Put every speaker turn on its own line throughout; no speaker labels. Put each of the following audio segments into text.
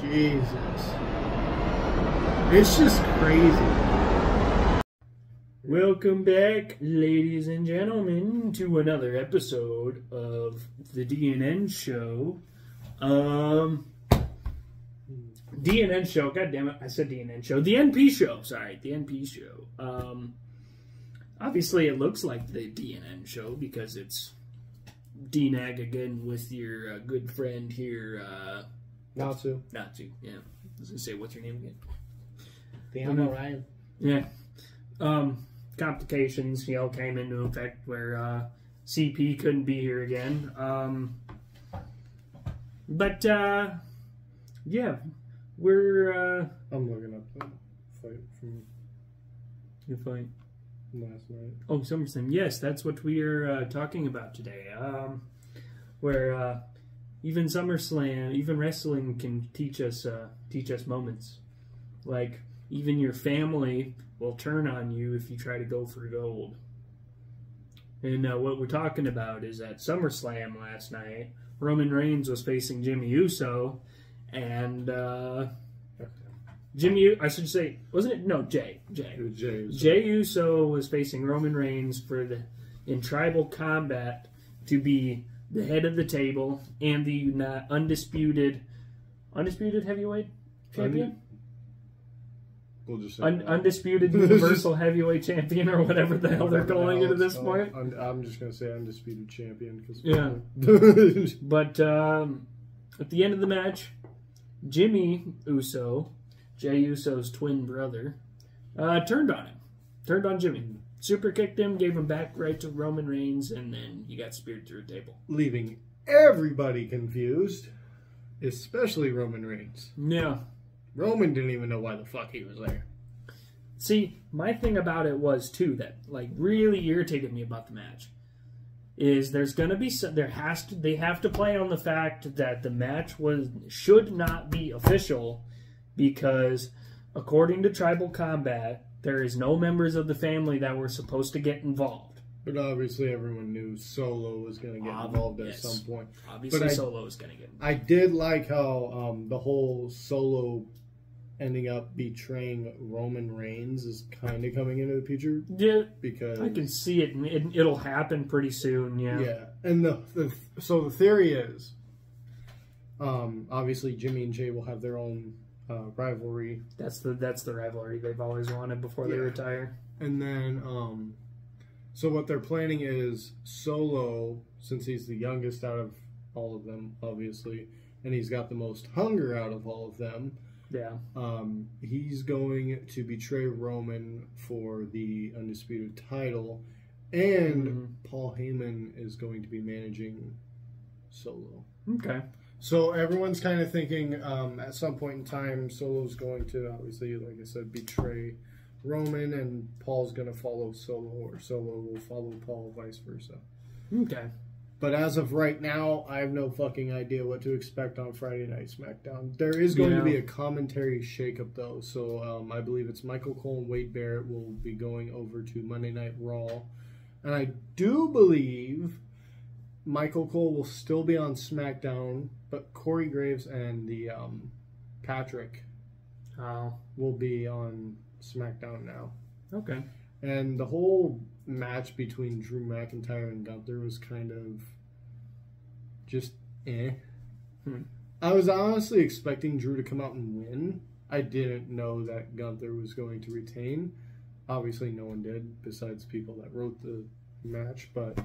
Jesus. It's just crazy.
Welcome back, ladies and gentlemen, to another episode of the DNN Show. DNN Show, god damn it, I said DNN Show. The NP Show, sorry, the NP Show. Obviously it looks like the DNN Show because it's DNAG again with your good friend here,
Natsu,
yeah. I was going to say, what's your name again?
Damn Orion.
Yeah. Complications, came into effect where CP couldn't be here again. Yeah, we're...
I'm looking up the fight from
your fight
last night.
Oh, SummerSlam. Yes, that's what we are talking about today. Where even SummerSlam, even wrestling can teach us moments. Like, even your family will turn on you if you try to go for gold. And what we're talking about is at SummerSlam last night, Roman Reigns was facing Jimmy Uso, and I should say, wasn't it? No, Jay.
It was Jay.
Jay Uso was facing Roman Reigns in tribal combat to be the head of the table and the undisputed heavyweight champion.
We'll just say
undisputed Universal Heavyweight Champion, or whatever the hell they're calling it at this point.
I'm just gonna say undisputed champion.
Yeah. But at the end of the match, Jimmy Uso, Jay Uso's twin brother, turned on Jimmy. Super kicked him, gave him back right to Roman Reigns, and then he got speared through a table.
Leaving everybody confused, especially Roman Reigns.
Yeah.
Roman didn't even know why the fuck he was there.
See, my thing about it was, too, that really irritated me about the match, is they have to play on the fact that the match should not be official, because according to Tribal Combat, there is no members of the family that were supposed to get involved.
But obviously everyone knew Solo was going to get involved at some point.
Obviously Solo was going to get involved.
I did like how the whole Solo ending up betraying Roman Reigns is kind of coming into the picture.
Yeah,
because
I can see it, and it'll happen pretty soon. Yeah.
Yeah, and so the theory is, obviously Jimmy and Jay will have their own rivalry.
That's the rivalry they've always wanted before they retire.
And then, so what they're planning is Solo, since he's the youngest out of all of them, obviously, and he's got the most hunger out of all of them.
Yeah.
He's going to betray Roman for the undisputed title, and Paul Heyman is going to be managing Solo.
Okay.
So everyone's kind of thinking at some point in time, Solo's going to, obviously, like I said, betray Roman, and Paul's going to follow Solo, or Solo will follow Paul, vice versa.
Okay.
But as of right now, I have no fucking idea what to expect on Friday Night SmackDown. There is going to be a commentary shakeup, though. So I believe it's Michael Cole and Wade Barrett will be going over to Monday Night Raw. And I do believe Michael Cole will still be on SmackDown, but Corey Graves and the Patrick will be on SmackDown now.
Okay.
And the whole match between Drew McIntyre and Gunther was kind of just I was honestly expecting Drew to come out and win. I didn't know that Gunther was going to retain. Obviously, no one did, besides people that wrote the match. But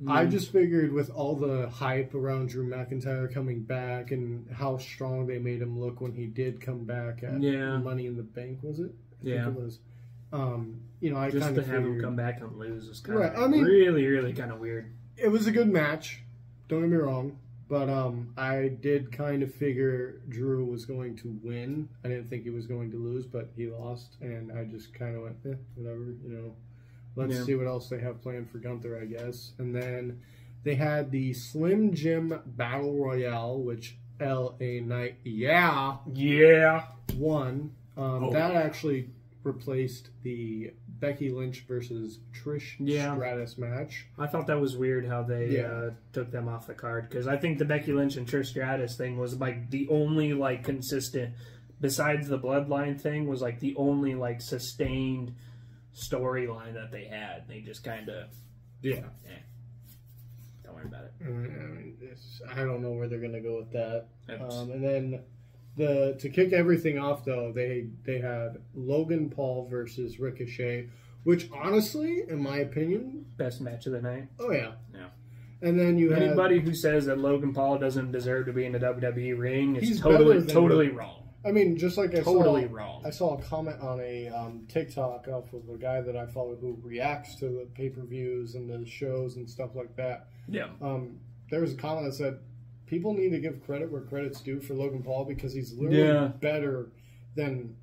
I just figured with all the hype around Drew McIntyre coming back and how strong they made him look when he did come back at Money in the Bank, was it? I think it was. I
just
kind
to
of
have him come back and lose was kind of
I mean,
really, really kind of weird.
It was a good match. Don't get me wrong, but I did kind of figure Drew was going to win. I didn't think he was going to lose, but he lost, and I just kind of went, whatever, Let's see what else they have planned for Gunther, I guess. And then they had the Slim Jim Battle Royale, which LA Knight, won. That actually replaced the Becky Lynch versus Trish Stratus match.
I thought that was weird how they took them off the card, because I think the Becky Lynch and Trish Stratus thing was like the only like consistent, besides the Bloodline thing, was like the only like sustained storyline that they had. They just kind of don't worry about it.
I don't know where they're gonna go with that. And then to kick everything off, though, they had Logan Paul versus Ricochet, which honestly, in my opinion,
best match of the night.
Oh yeah. And then
anybody who says that Logan Paul doesn't deserve to be in the WWE ring is totally wrong.
I mean, just like I
wrong.
saw a comment on a TikTok off of a guy that I follow who reacts to the pay-per-views and the shows and stuff like that.
Yeah.
There was a comment that said, people need to give credit where credit's due for Logan Paul, because he's literally better than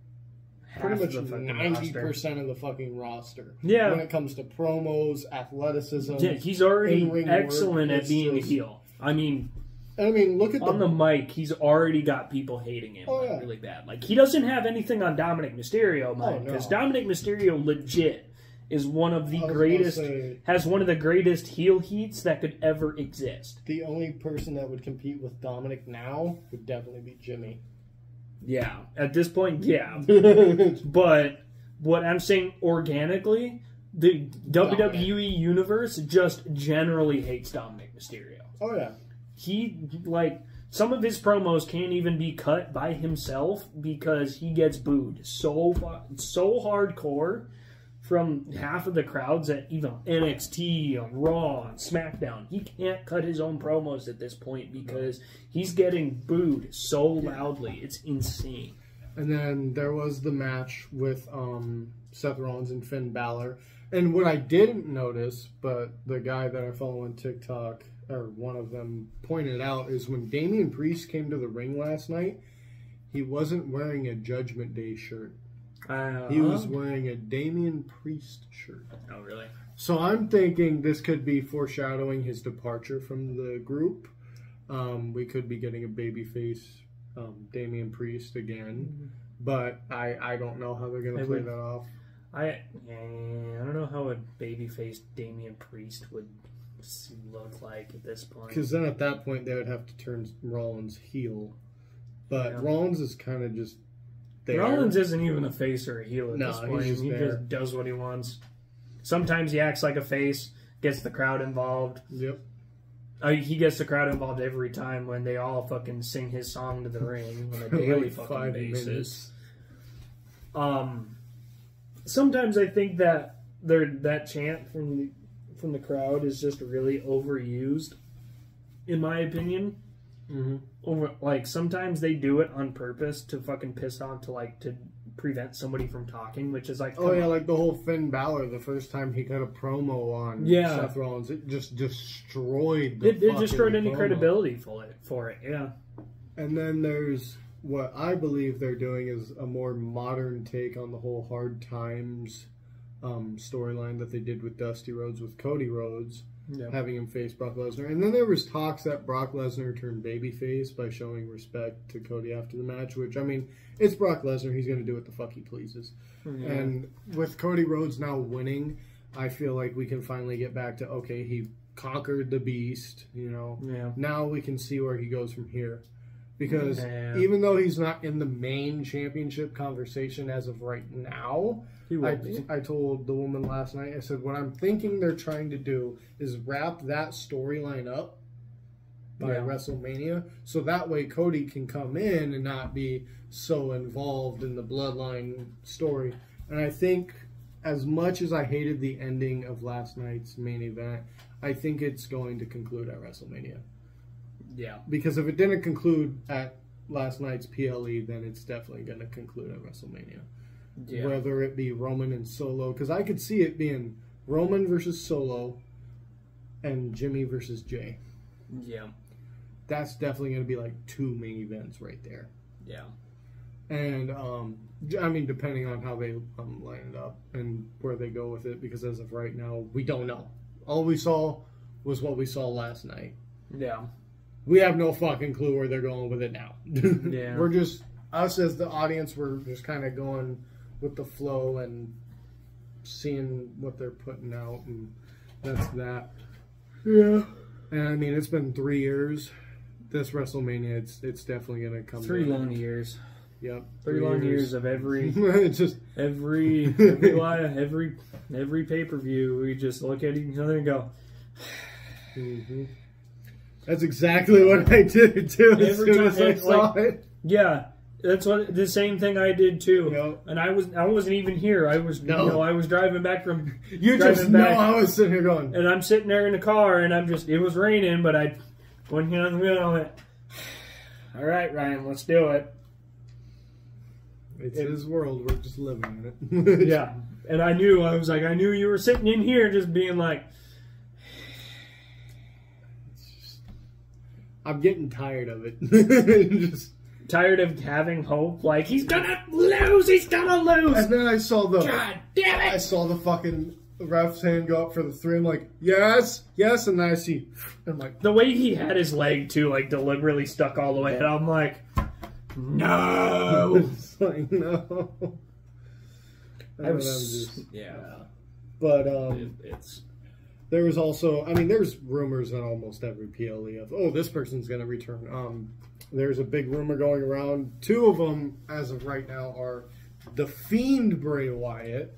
pretty much 90% of the fucking roster.
Yeah.
When it comes to promos, athleticism.
Yeah, he's already excellent at being a heel. I mean,
look at
on the mic, he's already got people hating him really bad. Like, he doesn't have anything on Dominic Mysterio, because Dominic Mysterio legit is one of the greatest, has one of the greatest heel heats that could ever exist.
The only person that would compete with Dominic now would definitely be Jimmy.
Yeah, at this point, yeah. But what I'm saying, organically, the WWE universe just generally hates Dominic Mysterio.
Oh, yeah.
He, like, some of his promos can't even be cut by himself because he gets booed so hardcore from half of the crowds at even NXT, Raw, and SmackDown. He can't cut his own promos at this point because he's getting booed so loudly. It's insane.
And then there was the match with Seth Rollins and Finn Balor. And what I didn't notice, but the guy that I follow on TikTok, or one of them, pointed out, is when Damian Priest came to the ring last night, he wasn't wearing a Judgment Day shirt. He was wearing a Damian Priest shirt.
Oh, really?
So I'm thinking this could be foreshadowing his departure from the group. We could be getting a babyface Damian Priest again. But I don't know how they're going to play that off.
I don't know how a babyface Damian Priest would look like at this point.
Because then at that point they would have to turn Rollins heel. But Rollins is kind of just there.
Rollins isn't even a face or a heel at this point. He just does what he wants. Sometimes he acts like a face, gets the crowd involved.
Yep.
He gets the crowd involved every time when they all fucking sing his song to the ring on a daily fucking basis. Sometimes I think that that chant from the crowd is just really overused, in my opinion. Mm-hmm. Sometimes they do it on purpose to fucking piss off, to prevent somebody from talking, which is like...
like the whole Finn Balor, the first time he got a promo on Seth Rollins, it just destroyed the
It destroyed any
promo.
Credibility for it, yeah.
And then there's what I believe they're doing is a more modern take on the whole Hard Times storyline that they did with Dusty Rhodes with Cody Rhodes, having him face Brock Lesnar. And then there was talks that Brock Lesnar turned babyface by showing respect to Cody after the match, which, I mean, it's Brock Lesnar. He's going to do what the fuck he pleases. Yeah. And with Cody Rhodes now winning, I feel like we can finally get back to, okay, he conquered the beast, Now we can see where he goes from here. Because even though he's not in the main championship conversation as of right now, I told the woman last night, I said, what I'm thinking they're trying to do is wrap that storyline up by WrestleMania, so that way Cody can come in and not be so involved in the Bloodline story. And I think, as much as I hated the ending of last night's main event, I think it's going to conclude at WrestleMania.
Yeah.
Because if it didn't conclude at last night's PLE, then it's definitely going to conclude at WrestleMania. Yeah. Whether it be Roman and Solo, because I could see it being Roman versus Solo and Jimmy versus Jay.
Yeah.
That's definitely going to be like two main events right there.
Yeah.
And, I mean, depending on how they line it up and where they go with it, because as of right now, we don't know. All we saw was what we saw last night.
Yeah.
We have no fucking clue where they're going with it now.
Yeah.
We're just, us as the audience, we're just kind of going with the flow and seeing what they're putting out, and that's that.
Yeah.
And I mean, it's been 3 years. This WrestleMania, it's definitely gonna come.
3 long years.
Yep.
3 long years of every
just
every pay-per-view. We just look at each other and go.
Mm-hmm. That's exactly what I did too. As soon as I saw it.
Yeah. That's what the same thing I did too,
Yep.
And I wasn't even here. I was I was driving back from.
You just know I was sitting here going,
and I'm sitting there in the car, and it was raining, but I went here on the wheel and I went, all right, Ryan, let's do it.
It's his world. We're just living in it.
Yeah, and I knew you were sitting in here just being like,
I'm getting tired of it. Just.
Tired of having hope, like he's gonna lose.
And then I saw
God damn it!
I saw the fucking ref's hand go up for the 3. I'm like, yes, and then I see, I'm like,
the way he had his leg too, like deliberately stuck all the way, and I'm like, no.
It's like no.
I was yeah.
But
it's.
There was also, I mean, there's rumors on almost every PLE of, this person's gonna return. There's a big rumor going around. 2 of them, as of right now, are The Fiend Bray Wyatt,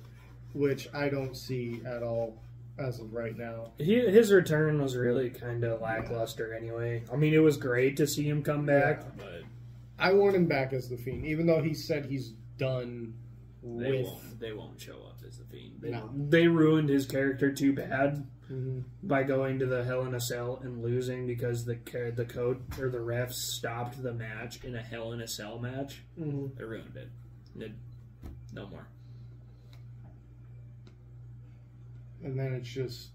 which I don't see at all as of right now.
His return was really kind of lackluster anyway. I mean, it was great to see him come back, but
I want him back as The Fiend, even though he said he's done
They won't show up as The Fiend. They ruined his character too bad.
Mm-hmm.
By going to the Hell in a Cell and losing because the code or the refs stopped the match in a Hell in a Cell match.
Mm-hmm.
They ruined it. No more.
And then it's just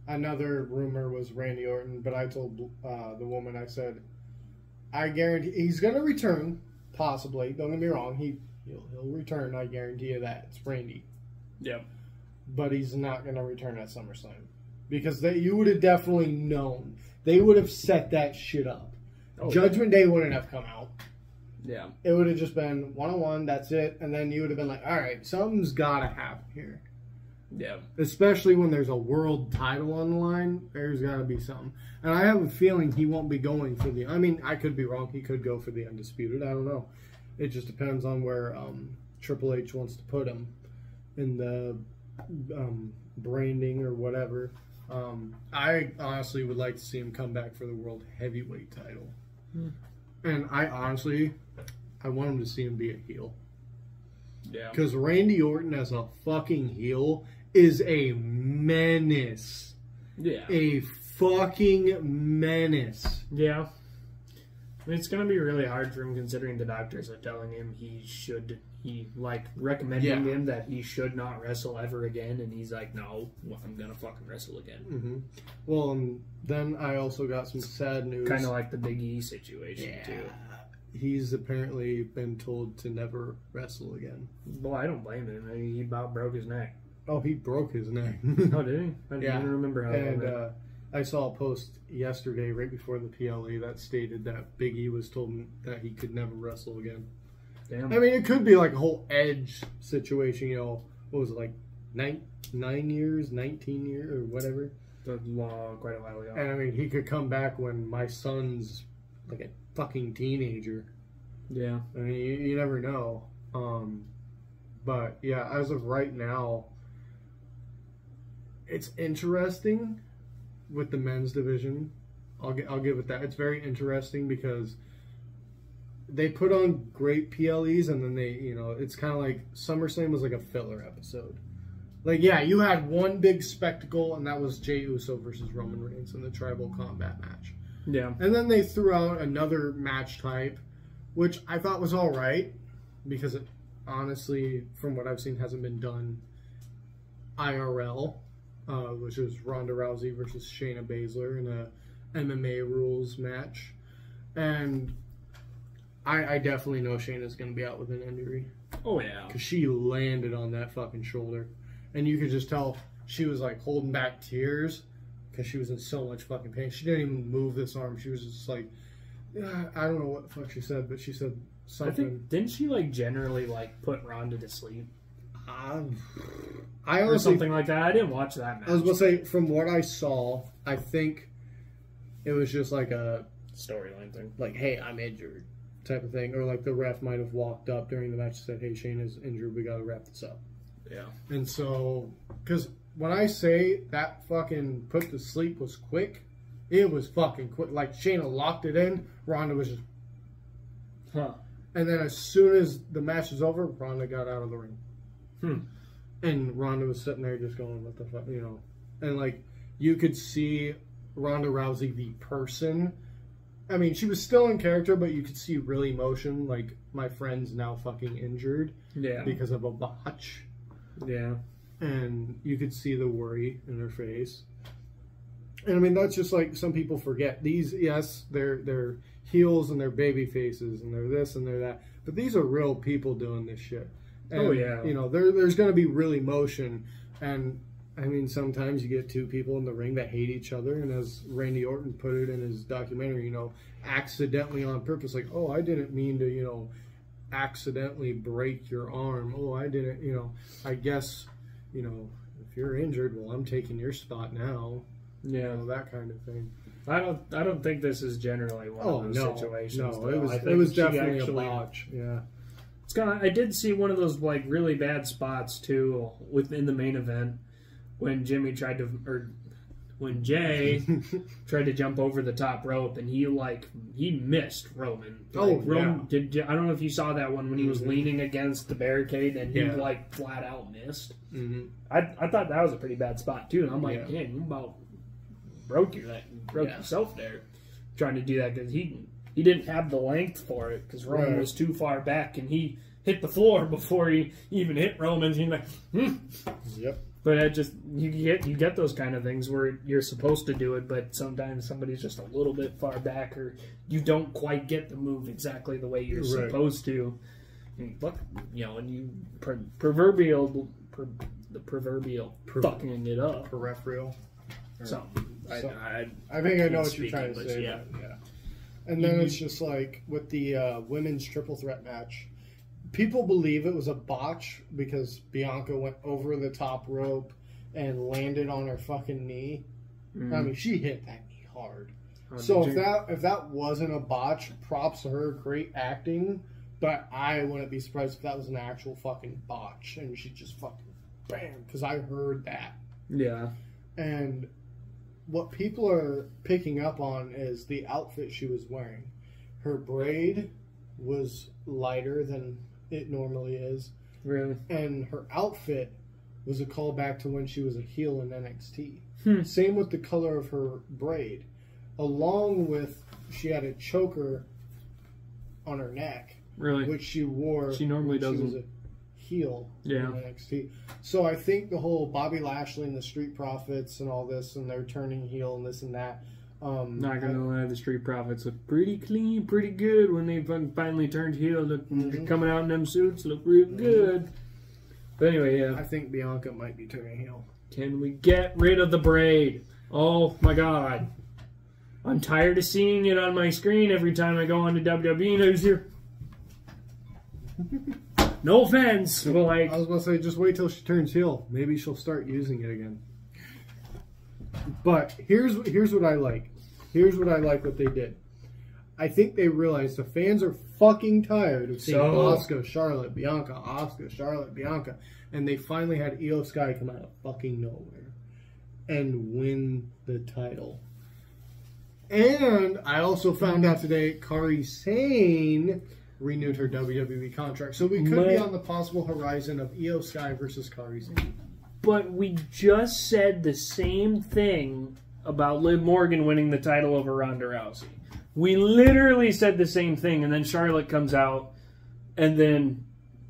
another rumor was Randy Orton, but I told the woman, I said, I guarantee he's going to return, possibly. Don't get me wrong, he'll return. I guarantee you that. It's Randy.
Yep.
But he's not going to return at SummerSlam. Because you would have definitely known. They would have set that shit up. Oh, Judgment Day wouldn't have come out.
Yeah.
It would have just been one-on-one, that's it. And then you would have been like, all right, something's got to happen here.
Yeah.
Especially when there's a world title on the line, there's got to be something. And I have a feeling he won't be going for the... I mean, I could be wrong. He could go for the Undisputed. I don't know. It just depends on where Triple H wants to put him in the... branding or whatever. I honestly would like to see him come back for the World Heavyweight title. And I want him to see him be a heel.
Yeah. Because
Randy Orton as a fucking heel is a menace.
Yeah.
A fucking menace.
Yeah. I mean, it's going to be really hard for him considering the doctors are telling him recommending him that he should not wrestle ever again, and he's like, no, I'm going to fucking wrestle again.
Mm-hmm. Well, then I also got some sad news.
Kind of like the Big E situation, too.
He's apparently been told to never wrestle again.
Well, I don't blame him. I mean, he about broke his neck.
Oh, he broke his neck.
Oh, did he? I didn't remember how.
And I saw a post yesterday, right before the PLE, that stated that Big E was told that he could never wrestle again.
Damn.
I mean, it could be like a whole Edge situation, what was it, like 19 years, or whatever?
Quite a while ago.
And I mean, he could come back when my son's like a fucking teenager.
Yeah.
I mean, you never know. But yeah, as of right now, it's interesting with the men's division. I'll give it that. It's very interesting because they put on great PLEs, and then it's kind of like SummerSlam was like a filler episode. Like, yeah, you had one big spectacle, and that was Jey Uso versus Roman Reigns in the Tribal Combat match.
Yeah.
And then they threw out another match type, which I thought was all right, because it honestly, from what I've seen, hasn't been done IRL, which was Ronda Rousey versus Shayna Baszler in a MMA rules match. And I definitely know Shayna's going to be out with an injury.
Oh, yeah.
Because she landed on that fucking shoulder. And you could just tell she was, like, holding back tears because she was in so much fucking pain. She didn't even move this arm. She was just like, I don't know what the fuck she said, but she said something.
I think, didn't she, like, generally, like, put Ronda to sleep?
I honestly,
or something like that. I didn't watch that match.
I was going to say, from what I saw, I think it was just like a
storyline thing.
Like, hey, I'm injured type of thing. Or like the ref might have walked up during the match and said, hey, Shane is injured. We got to wrap this up.
Yeah.
And so, because when I say that fucking put to sleep was quick, it was fucking quick. Like, Shayna locked it in. Ronda was just...
Huh.
And then as soon as the match was over, Ronda got out of the ring. And Ronda was sitting there just going, what the fuck, you know. And, like, you could see Ronda Rousey, the person. I mean, she was still in character, but you could see real emotion. Like, my friend's now fucking injured.
Yeah.
Because of a botch.
Yeah.
And you could see the worry in her face. And, I mean, that's just like some people forget. These, yes, they're heels and they're baby faces and they're this and they're that. But these are real people doing this shit. And,
oh, yeah.
You know, there's going to be real emotion. And, I mean, sometimes you get two people in the ring that hate each other. And as Randy Orton put it in his documentary, you know, accidentally on purpose. Like, oh, I didn't mean to, you know, accidentally break your arm. Oh, I didn't, you know, I guess, you know, if you're injured, well, I'm taking your spot now.
Yeah.
You know, that kind of thing.
I don't think this is generally one of those situations.
No, it was definitely a botch. Yeah.
It's kind of. I did see one of those like really bad spots too within the main event when Jimmy tried to, or when Jay tried to jump over the top rope and he missed Roman. Roman, I don't know if you saw that one when he was leaning against the barricade and he like flat out missed. I thought that was a pretty bad spot too. And I'm like, man, you about broke yourself there trying to do that because he didn't have the length for it because Roman was too far back and he hit the floor before he even hit Roman. He's like,
Yep.
But it just you get those kind of things where you're supposed to do it, but sometimes somebody's just a little bit far back or you don't quite get the move exactly the way you're supposed to. And look, you know, and you proverbial fucking it up.
Peripheral.
So.
I think I know what you're trying to say.
Yeah.
And then it's just like with the women's triple threat match, people believe it was a botch because Bianca went over the top rope and landed on her fucking knee. I mean, she hit that knee hard. So if that wasn't a botch, props to her, great acting. But I wouldn't be surprised if that was an actual fucking botch and she just fucking bam, because I heard that.
Yeah.
And what people are picking up on is the outfit she was wearing. Her braid was lighter than it normally is.
Really?
And her outfit was a callback to when she was a heel in NXT. Same with the color of her braid. Along with, she had a choker on her neck.
Really?
Which she wore.
She normally doesn't.
She was a heel in
Yeah.
NXT. So I think the whole Bobby Lashley and the Street Profits and all this, and they're turning heel and this and that.
Not gonna lie, the Street Profits look pretty clean, pretty good when they finally turned heel. Look, coming out in them suits, look real good. But anyway, yeah.
I think Bianca might be turning heel.
Can we get rid of the braid? Oh my god. I'm tired of seeing it on my screen every time I go on to WWE News here. No offense. Well,
I was going to say, just wait till she turns heel. Maybe she'll start using it again. But here's what I like. Here's what I like what they did. I think they realized the fans are fucking tired of seeing Asuka, Charlotte, Bianca, Asuka, Charlotte, Bianca. And they finally had Io Sky come out of fucking nowhere and win the title. And I also found out today Kairi Sane renewed her WWE contract. So we could be on the possible horizon of Io Sky versus Kairi Sane.
But we just said the same thing about Liv Morgan winning the title over Ronda Rousey. We literally said the same thing, and then Charlotte comes out and then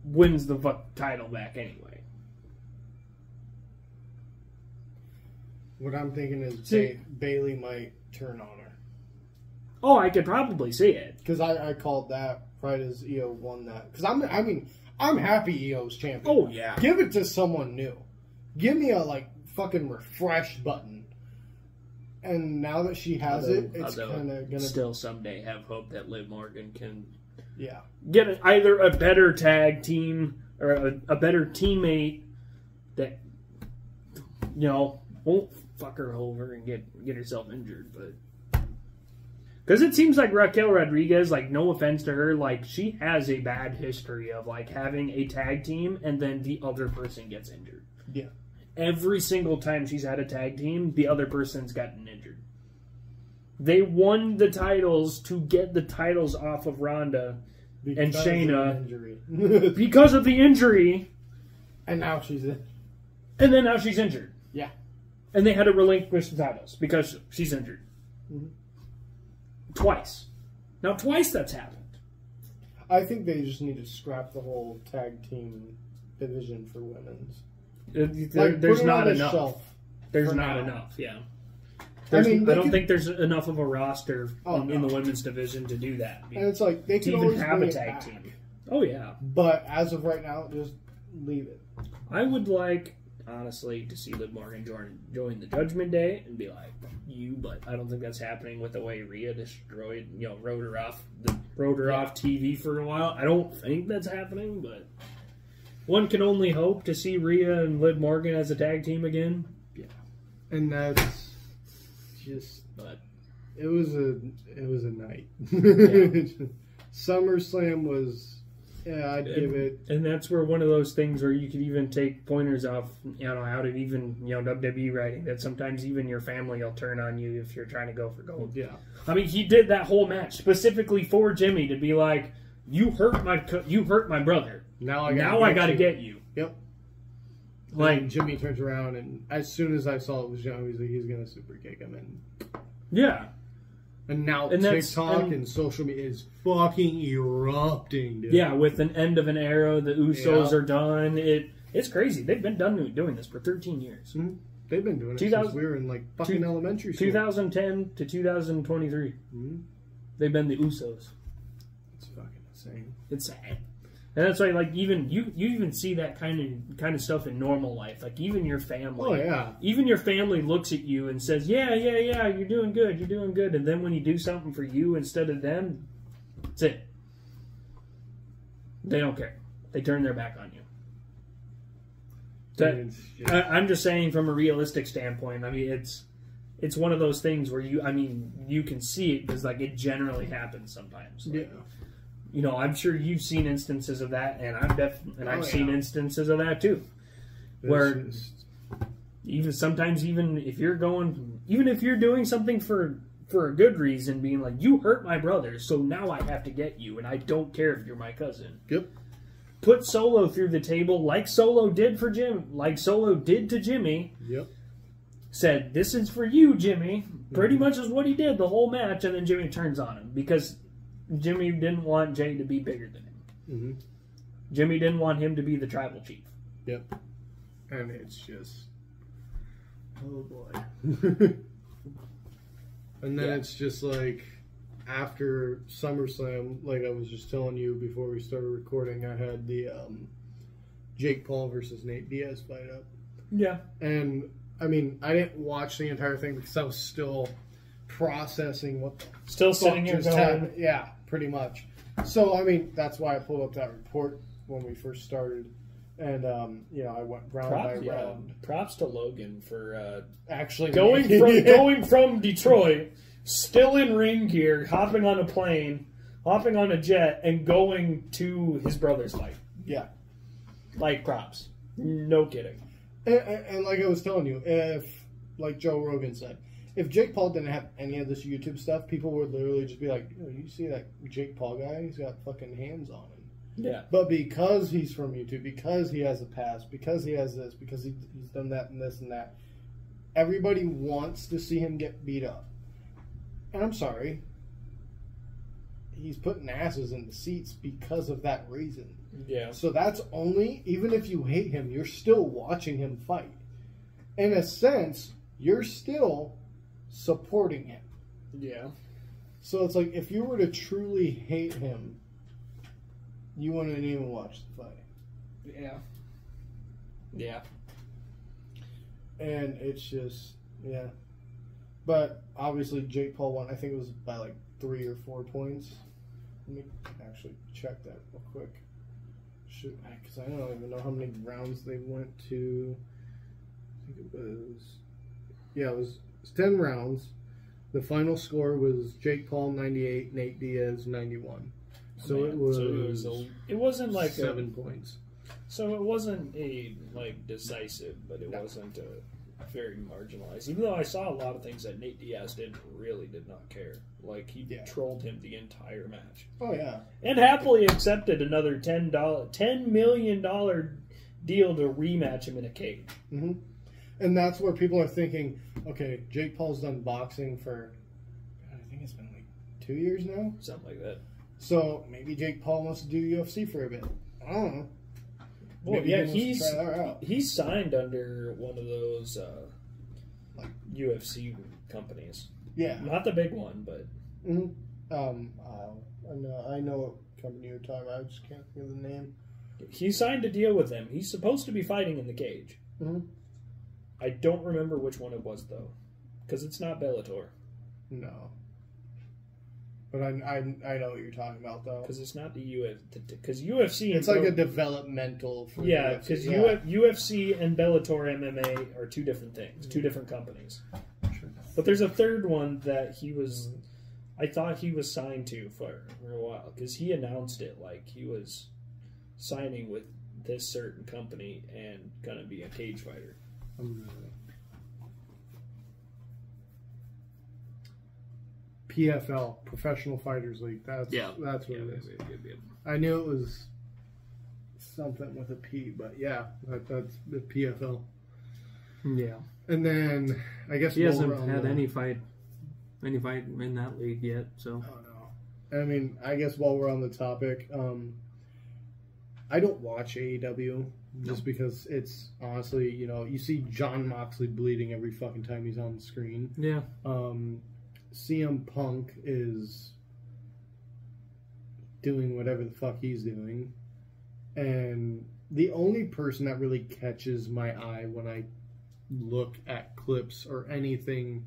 wins the title back anyway.
What I'm thinking is Bayley might turn on her.
Oh, I could probably see it.
Because I called that right as Io won that. Because I'm happy Io's champion.
Oh, yeah.
Give it to someone new. Give me a, fucking refresh button. And now that she has it's kind of going to...
Still someday have hope that Liv Morgan can
get
either a better tag team or a better teammate that, you know, won't fuck her over and get herself injured, but because it seems like Raquel Rodriguez, like, no offense to her, like, she has a bad history of, like, having a tag team and then the other person gets injured.
Yeah.
Every single time she's had a tag team, the other person's gotten injured. They won the titles to get the titles off of Ronda and Shayna because of the injury.
And now she's in.
And then now she's injured.
Yeah.
And they had to relinquish the titles because she's injured.
Mm-hmm.
Twice. Now, twice that's happened.
I think they just need to scrap the whole tag team division for women's.
There's not enough. There's not enough, yeah. I don't think there's enough of a roster in the women's division to do that.
And it's like, they could
even have a tag team. Oh, yeah.
But as of right now, just leave it.
I would like, honestly, to see Liv Morgan join the Judgment Day and be like, you, but I don't think that's happening with the way Rhea destroyed, wrote her off TV for a while. I don't think that's happening, but one can only hope to see Rhea and Liv Morgan as a tag team again.
Yeah. And that's just, but it was a night. Yeah. SummerSlam was, I'd give it.
And that's where one of those things where you could even take pointers off, out of even, WWE writing, that sometimes even your family will turn on you if you're trying to go for gold.
Yeah.
I mean, he did that whole match specifically for Jimmy to be like, you hurt my brother. Now I got to get you.
Yep.
Like,
Jimmy turns around, and as soon as I saw it was Joe, he's going to super kick him. And
yeah.
And now TikTok and social media is fucking erupting, dude.
Yeah, with an end of an era, the Usos are done. It's crazy. They've been doing this for 13 years.
Mm-hmm. They've been doing it since we were in like fucking elementary school.
2010 to 2023.
Mm-hmm.
They've been the Usos.
It's fucking insane.
It's sad. And that's why, like, even you even see that kind of stuff in normal life. Like, even your family.
Oh, yeah.
Even your family looks at you and says, yeah, you're doing good. And then when you do something for you instead of them, that's it. They don't care. They turn their back on you. I'm just saying from a realistic standpoint, I mean, it's one of those things where you can see it because, like, it generally happens sometimes. Like,
yeah.
I'm sure you've seen instances of that, and I've seen instances of that too, where even sometimes, even if you're doing something for a good reason, being like, you hurt my brother, so now I have to get you, and I don't care if you're my cousin.
Yep.
Put Solo through the table like Solo did for Jim, like Solo did to Jimmy.
Yep.
Said, this is for you, Jimmy. Pretty much is what he did the whole match, and then Jimmy turns on him because Jimmy didn't want Jay to be bigger than him.
Mm-hmm.
Jimmy didn't want him to be the tribal chief.
Yep. And it's just, oh boy. And then it's just like, after SummerSlam, like I was just telling you before we started recording, I had the Jake Paul versus Nate Diaz fight up.
Yeah.
And, I mean, I didn't watch the entire thing because I was still processing what the
still sitting here going.
Yeah, pretty much. So, I mean, that's why I pulled up that report when we first started. And, I went round by round.
Props to Logan for
actually
going from Detroit, still in ring gear, hopping on a plane, hopping on a jet, and going to his brother's fight.
Yeah.
Like, props. No kidding.
And like I was telling you, if, like Joe Rogan said, if Jake Paul didn't have any of this YouTube stuff, people would literally just be like, you see that Jake Paul guy? He's got fucking hands on him.
Yeah.
But because he's from YouTube, because he has a past, because he has this, because he's done that and this and that, everybody wants to see him get beat up. And I'm sorry. He's putting asses in the seats because of that reason.
Yeah.
So that's only, even if you hate him, you're still watching him fight. In a sense, you're still supporting him.
Yeah.
So it's like, if you were to truly hate him, you wouldn't even watch the fight.
Yeah. Yeah.
And it's just, yeah. But obviously Jake Paul won. I think it was by like 3 or 4 points. Let me actually check that real quick. because I don't even know how many rounds they went to. I think it was 10 rounds. The final score was Jake Paul 98, Nate Diaz 91. So it
wasn't like
7 points.
So it wasn't a decisive, but it wasn't a very marginalized. Even though I saw a lot of things that Nate Diaz did not care. Like he trolled him the entire match.
Oh yeah,
and happily accepted another $10 million deal to rematch him in a cage.
Mm-hmm. And that's where people are thinking, okay, Jake Paul's done boxing for, I think it's been like 2 years now,
something like that.
So maybe Jake Paul wants to do UFC for a bit. I don't know.
Well, yeah, he's signed under one of those like UFC companies.
Yeah,
not the big one, but
I know what company you're talking about. I just can't think of the name.
He signed a deal with them. He's supposed to be fighting in the cage.
Mm-hmm.
I don't remember which one it was though, because it's not Bellator.
No. But I know what you're talking about, though.
Because it's not the UFC. Because UFC...
It's like a developmental... For
yeah, because UFC and Bellator MMA are two different things. Two different companies.
Sure.
But there's a third one that he was... I thought he was signed to for a while. Because he announced it like he was signing with this certain company and going to be a cage fighter.
PFL, Professional Fighters League. That's what it is. I knew it was something with a P, but yeah, that's the PFL.
Yeah.
And then I guess
he hasn't had any fight in that league yet. So.
Oh no. I mean, I guess while we're on the topic, I don't watch AEW just because it's honestly, you see John Moxley bleeding every fucking time he's on the screen.
Yeah.
CM Punk is doing whatever the fuck he's doing. And the only person that really catches my eye when I look at clips or anything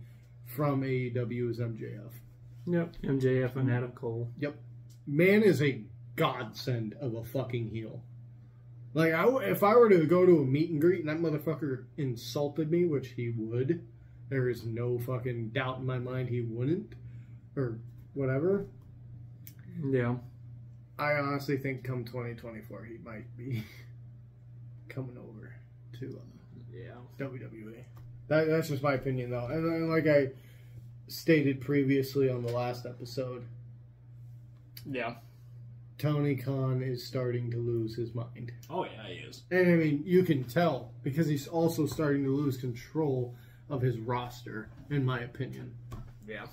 from AEW is MJF.
Yep, MJF and Adam Cole.
Yep. Man is a godsend of a fucking heel. Like, if I were to go to a meet and greet and that motherfucker insulted me, which he would... There is no fucking doubt in my mind he wouldn't. Or whatever.
Yeah.
I honestly think come 2024 he might be coming over to WWE. That's just my opinion though. And like I stated previously on the last episode.
Yeah.
Tony Khan is starting to lose his mind.
Oh yeah, he is.
And I mean, you can tell because he's also starting to lose control of his roster, in my opinion.
Yeah.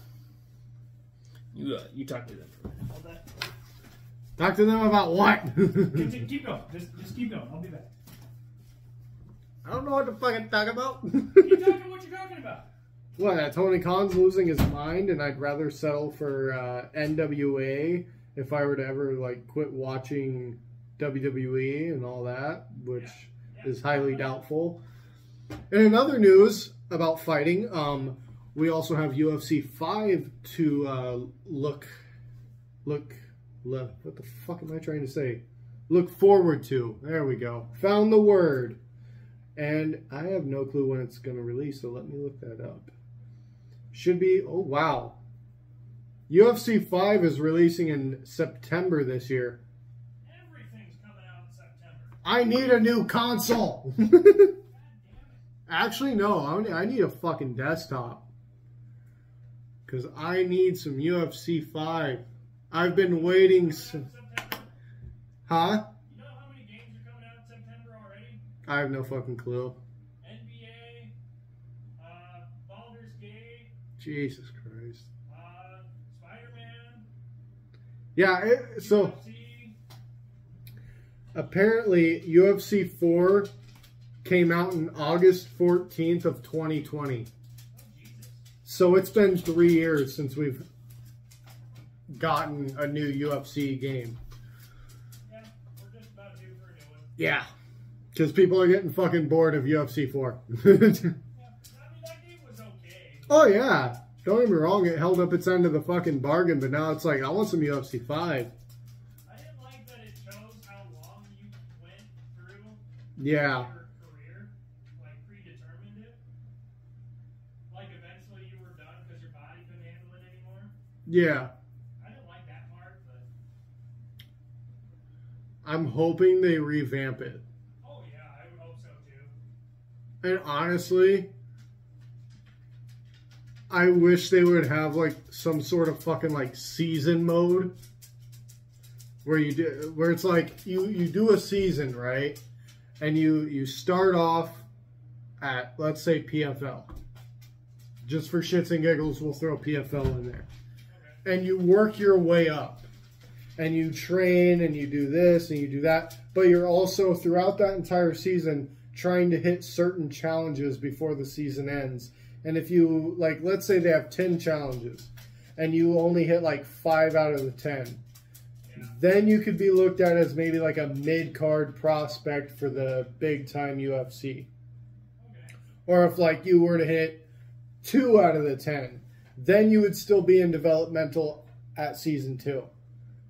You talk to them for a minute about that.
Talk to them about what?
Keep going. Just keep going. I'll be back.
I don't know what to fucking talk about.
Keep talking what you're talking about.
What, Tony Khan's losing his mind and I'd rather settle for NWA if I were to ever quit watching WWE and all that, which is highly doubtful. And in other news about fighting, we also have UFC 5 to look. What the fuck am I trying to say? Look forward to. There we go. Found the word. And I have no clue when it's going to release, so let me look that up. Should be, oh wow. UFC 5 is releasing in September this year.
Everything's coming out in September.
I need a new console. Actually, no. I need a fucking desktop. Because I need some UFC 5. I've been waiting since... Huh?
You know how many games are coming out in September already?
I have no fucking clue.
NBA, Baldur's Gate.
Jesus Christ.
Spider-Man.
Yeah, so...
UFC.
Apparently, UFC 4 came out on August 14th of 2020. So it's been 3 years since we've gotten a new UFC game.
Yeah, we're just about due for a new one.
Yeah, because people are getting fucking bored of UFC 4.
Yeah, I mean, that game was okay.
Oh yeah, don't get me wrong, it held up its end of the fucking bargain, but now it's like, I want some UFC 5.
I didn't like that it shows how long you
Yeah.
Your career, like predetermined it. Like eventually you were done because your body couldn't handle it anymore.
Yeah.
I didn't like that part, but
I'm hoping they revamp it.
oh yeah, I would hope so too.
And honestly, I wish they would have like some sort of fucking like season mode where you do, where it's like you do a season, right? And you start off at, let's say, PFL. Just for shits and giggles, we'll throw PFL in there.
Okay.
And you work your way up. And you train and you do this and you do that. But you're also, throughout that entire season, trying to hit certain challenges before the season ends. And if you, like, let's say they have 10 challenges and you only hit like 5 out of the 10, then you could be looked at as maybe like a mid-card prospect for the big-time UFC.
Okay.
Or if like you were to hit 2 out of the 10, then you would still be in developmental at season 2.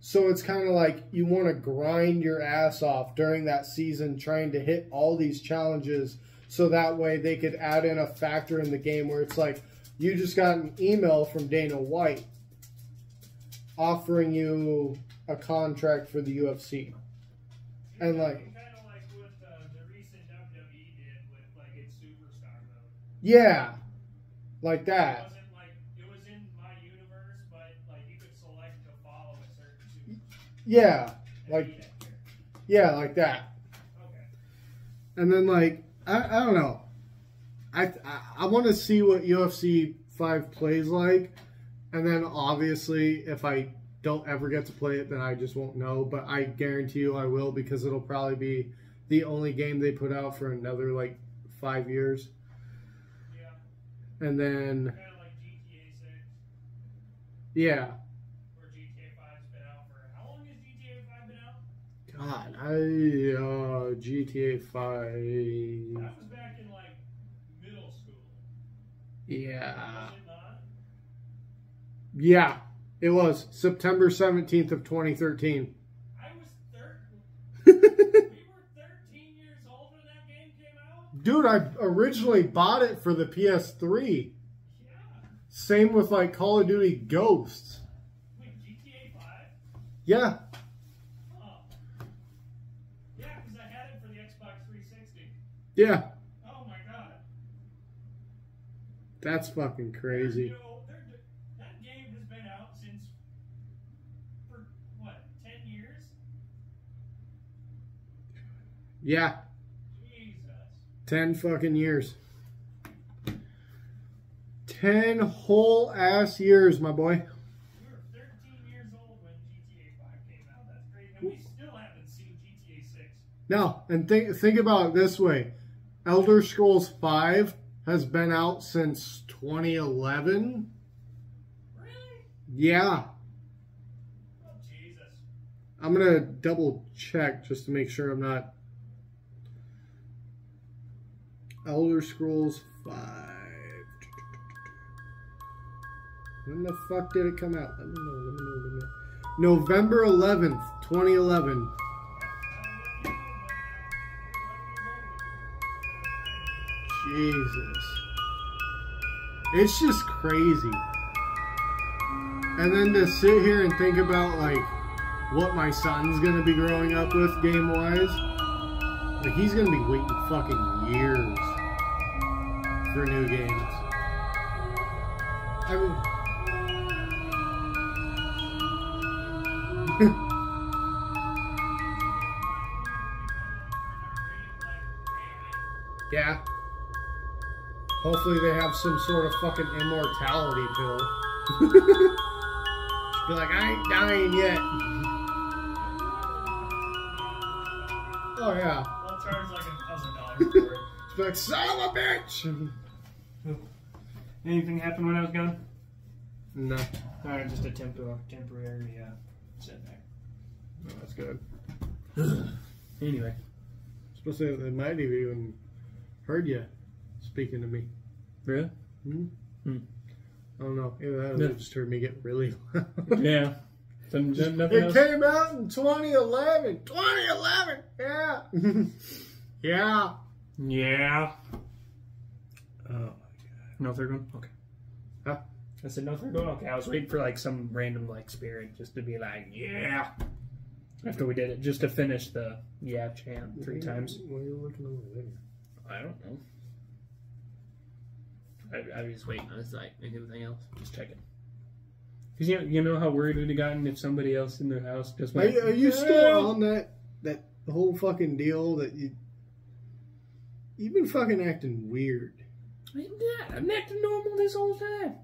So it's kind of like you want to grind your ass off during that season trying to hit all these challenges so that way they could add in a factor in the game where it's like you just got an email from Dana White offering you a contract for the UFC. And like,
kind of like what the recent WWE did with like its superstar mode.
yeah, like that.
It wasn't like it was in my universe, but like you could select to follow a certain superstar.
Yeah, like that.
Okay.
And then like I don't know. I want to see what UFC 5 plays like, and then obviously if I don't ever get to play it, then I just won't know. But I guarantee you I will, because it'll probably be the only game they put out for another like 5 years.
Yeah.
And then
Kind of like GTA 6.
yeah.
Or GTA 5's been out for how long has GTA 5 been out?
God, GTA 5.
That was back in like middle school.
Yeah.
Was it not?
Yeah. It was September 17th of 2013.
I was 13. We were 13 years old when that game came out?
Dude, I originally bought it for the PS3.
Yeah.
Same with like Call of Duty Ghosts.
Wait, GTA 5?
Yeah.
Huh. Yeah, because I had it for the Xbox 360.
Yeah.
Oh my god.
That's fucking crazy.
You know, that game has been out since, for what, 10 years?
Yeah.
Jesus.
10 fucking years. 10 whole ass years, my boy.
We were 13 years old when GTA 5 came out. That's crazy. And we still haven't seen GTA 6.
No, and think about it this way. Elder Scrolls 5 has been out since 2011.
Really?
Yeah.
Oh, Jesus.
I'm going to double check just to make sure I'm not. Elder Scrolls 5. When the fuck did it come out? Let me know. November 11th, 2011. Jesus. It's just crazy. And then to sit here and think about like what my son's gonna be growing up with game wise, like he's gonna be waiting fucking years for new games. I mean yeah. Hopefully they have some sort of fucking immortality pill. Be like, I ain't dying yet. Oh yeah.
I'll charge like $1,000 for it.
Be like, son of a bitch.
Anything happen when I was gone?
No.
Alright, just a temporary setback.
No, that's good.
Anyway.
Supposed to say they might have even heard you speaking to me.
Really?
Hmm?
Hmm.
I don't know. Either that or they just heard me get really loud.
Yeah.
It came out in 2011. 2011! Yeah! Yeah.
Yeah.
Oh my god.
No third one? Okay.
Huh?
I said no third one? Okay. I was waiting for like some random like spirit just to be like, yeah. After we did it, just to finish the yeah chant 3 times.
What are you looking over there?
I don't know. I was waiting. I was like, anything else? Just checking. Because you know how worried we'd have gotten if somebody else in their house just went.
Are you still on that whole fucking deal that you've been fucking acting weird?
I'm acting normal this whole time.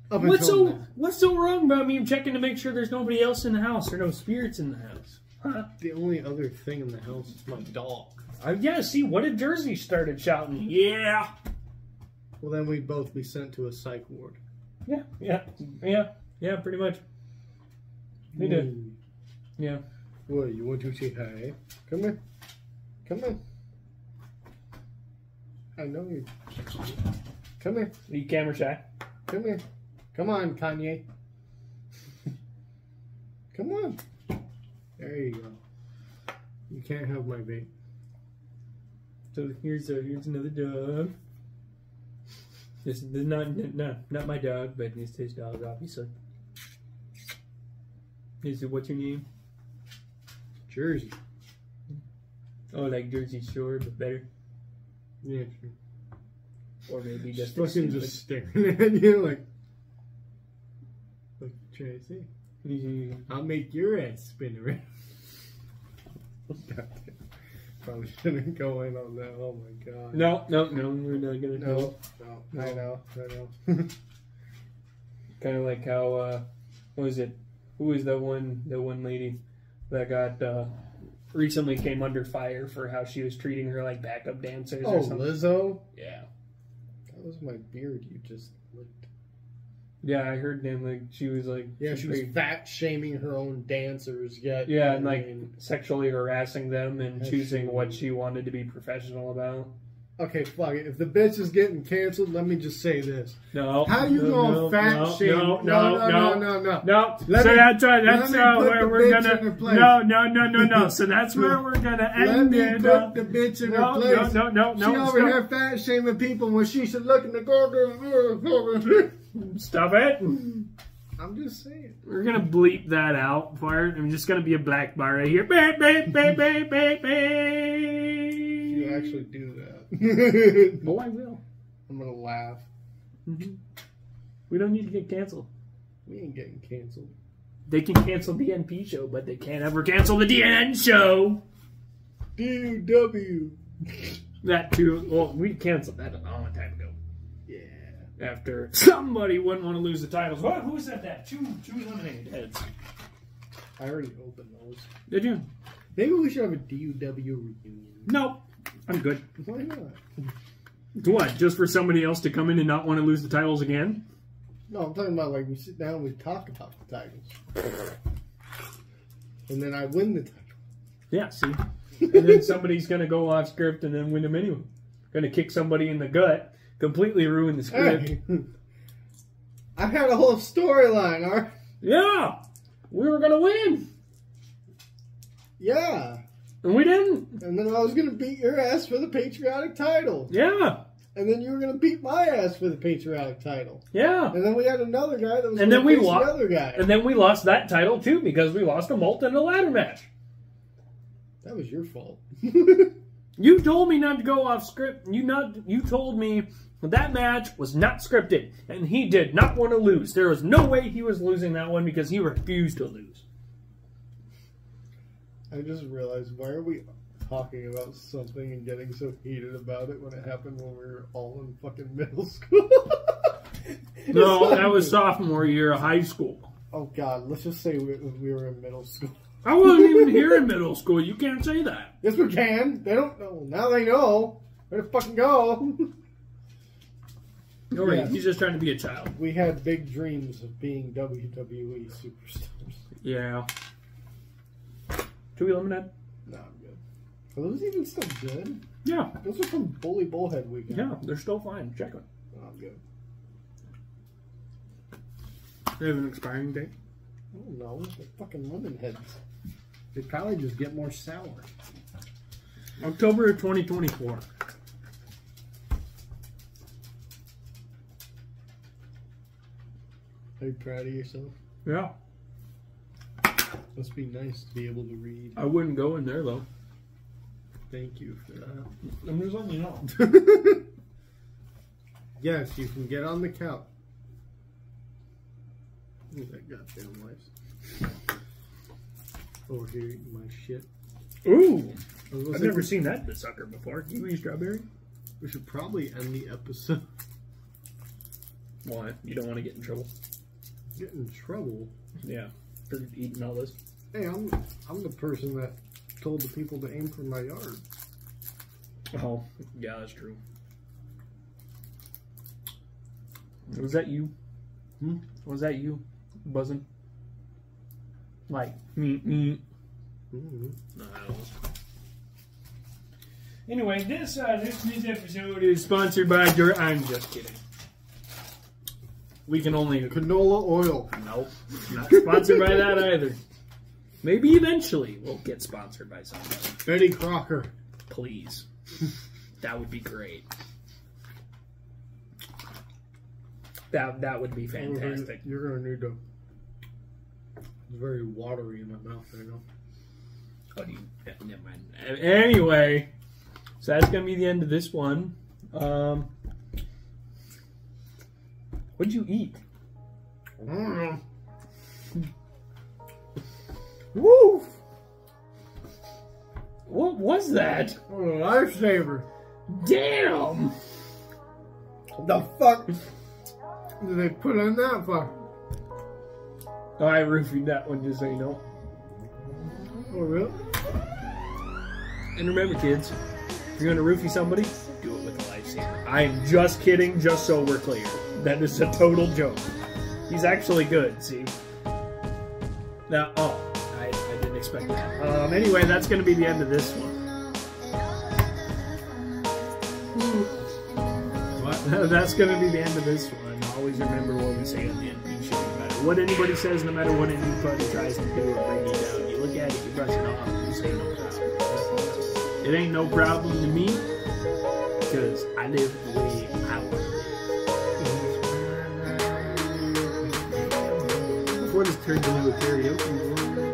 What's so wrong about me checking to make sure there's nobody else in the house or no spirits in the house? Huh?
The only other thing in the house is my dog.
Yeah, see, what if Jersey started shouting? Yeah.
Well, then we'd both be sent to a psych ward.
Yeah, pretty much. We did. Yeah.
What, you want to say hi? Come here. Come here. I know you. Come here.
Are you camera shy?
Come here. Come on, Kanye. Come on. There you go. You can't have my vape.
So here's another dog. This is not my dog, but it's his dog, obviously. What's your name?
Jersey.
Oh, like Jersey Shore, but better.
Yeah, sure.
Or maybe just
fucking just staring at you like trying to see. I'll make your ass spin around. Probably shouldn't go in on that. Oh my god.
No, we're not gonna.
No. I know.
Kind of like how what was it? Who was the one lady that got recently came under fire for how she was treating her like backup dancers or something?
Lizzo?
Yeah.
That was my beard you just licked.
Yeah, I heard them like she was like
she was fat shaming her own dancers yet.
Yeah, and like sexually harassing them and choosing what she wanted to be professional about.
Okay, fuck it. If the bitch is getting canceled, let me just say this.
No.
How you gonna fat shame? No.
No. So that's where we're gonna. No. So that's where we're gonna end it.
Let me put the bitch in her place.
No.
She over here fat shaming people when she should look in the corner.
Stop it.
I'm just saying.
We're gonna bleep that out part. I'm just gonna be a black bar right here. Beep, beep, beep, beep, beep, beep.
You actually do that.
Oh, I will.
I'm gonna laugh.
Mm-hmm. We don't need to get canceled.
We ain't getting canceled.
They can cancel the NP show, but they can't ever cancel the DNN show.
DW.
That too. Well, we canceled that a long time ago.
Yeah.
After somebody wouldn't want to lose the titles. What? Who said that? Two eliminated heads.
I already opened those.
Did you?
Maybe we should have a DUW reunion.
Nope. I'm good.
Why not?
What? Just for somebody else to come in and not want to lose the titles again?
No, I'm talking about like we sit down and we talk about the titles. And then I win the title.
Yeah, see? And then somebody's going to go off script and then win them anyway. Going to kick somebody in the gut, completely ruin the script.
Hey, I had a whole storyline, all right?
Yeah! We were going to win!
Yeah.
And we didn't.
And then I was going to beat your ass for the patriotic title.
Yeah.
And then you were going to beat my ass for the patriotic title.
Yeah.
And then we had another guy that was
going to
face the other guy.
And then we lost that title too because we lost a Molt in the ladder match.
That was your fault.
You told me not to go off script. You told me that match was not scripted. And he did not want to lose. There was no way he was losing that one because he refused to lose.
I just realized, why are we talking about something and getting so heated about it when it happened when we were all in fucking middle school?
No, that was sophomore year of high school.
Oh God, let's just say we were in middle school.
I wasn't even here in middle school. You can't say that.
Yes, we can. They don't know. Now they know. Where to fucking go?
No, yeah. He's just trying to be a child.
We had big dreams of being WWE superstars.
Yeah. Should we eliminate?
No, I'm good. Are those even still good?
Yeah.
Those are from Bully Bullhead weekend.
Yeah, they're still fine. Check them.
No, I'm good.
They have an expiring date?
Oh no, they're fucking lemon heads. They probably just get more sour.
October of 2024.
Are you proud of yourself?
Yeah.
Must be nice to be able to read.
I wouldn't go in there, though.
Thank you for that.
I'm just letting you know.
Yes, you can get on the couch. Look at that goddamn lice. Over here eating my shit.
Ooh!
I was gonna
I've
say,
never seen that sucker before. You eat strawberry?
we should probably end the episode.
Why? You don't want to get in trouble?
Get in trouble.
Yeah. For eating all this.
Hey, I'm the person that told the people to aim for my yard.
Oh, yeah, that's true. Was that you? Was that you buzzing? Like,
Mm-hmm.
No, I don't know. Anyway, this episode is sponsored by I'm just kidding. We can only...
Canola oil.
Nope. Not sponsored by that either. Maybe eventually we'll get sponsored by somebody.
Betty Crocker.
Please. That would be great. That would be fantastic.
You're going to need to... It's very watery in my mouth right now.
Oh, never mind. Anyway, so that's going to be the end of this one. What'd you eat?
I don't know.
Woo! What was that?
Oh, a lifesaver.
Damn!
The fuck did they put in that for?
Oh, I roofied that one just so you know.
Oh, really?
And remember, kids, if you're going to roofie somebody, do it with a lifesaver. I am just kidding, just so we're clear. That is a total joke. He's actually good, see? Now, I didn't expect that. Anyway, that's going to be the end of this one. What? That's going to be the end of this one. Always remember what we say at the end. You should, no matter what anybody says, no matter what anybody tries to do or bring you down. You look at it, you brush it off, you say no problem. It ain't no problem to me, because I live the way I want to live. Before this turns into a karaoke,